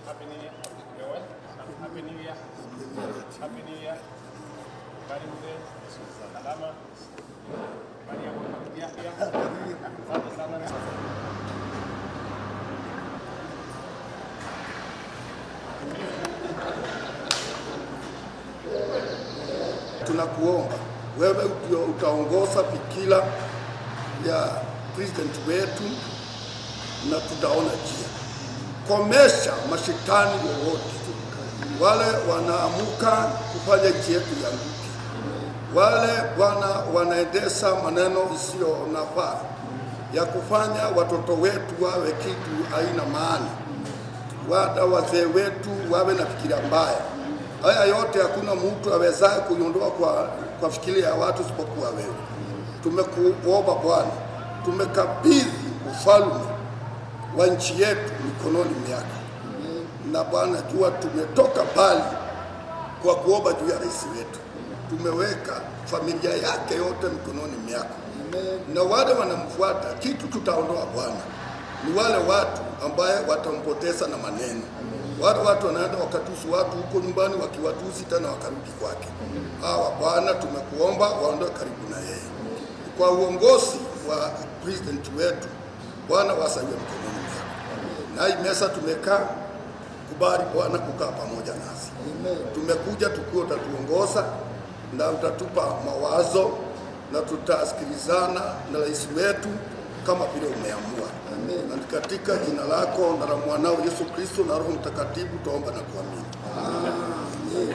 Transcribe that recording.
Happy New Year. Happy New Year. Happy New Year. Karibu salama. Maria mwakia pia. Asante sana. Tunakuomba wewe utaongoza fikira ya president wetu na tutaona njia. Komesha mashetani wowote wale wanaamuka kufanya nchi yetu ianguke, wale wanaendesha maneno isiyo nafaa ya kufanya watoto wetu wawe kitu haina maana, wazee wetu wawe na fikira mbaya. Haya yote hakuna mtu awezaye kuiondoa kwa fikira ya watu isipokuwa wewe. Tumekuomba Bwana, tumekabidhi ufalme wa nchi yetu mikononi mwako. Na Bwana, jua tumetoka mbali kwa kuomba juu ya rais wetu. Tumeweka familia yake yote mikononi mwako. Na wale wanamfuata, kitu tutaondoa Bwana ni wale watu ambaye watampoteza na maneno. Wale watu wanaenda wakatusi watu huko nyumbani, wakiwatusi tena wakarudi kwake. Hawa Bwana, tumekuomba waondoe karibu na yeye. Kwa uongozi wa president wetu Bwana, wasaidie mkononi mwako. Na hii mesa tumekaa, kubali Bwana kukaa pamoja nasi. Tumekuja tukiwa utatuongoza na utatupa mawazo na tutasikilizana na rais wetu kama vile umeamua. Na katika jina lako na la mwanao Yesu Kristo na Roho Mtakatifu tuomba na kuamini. Amen.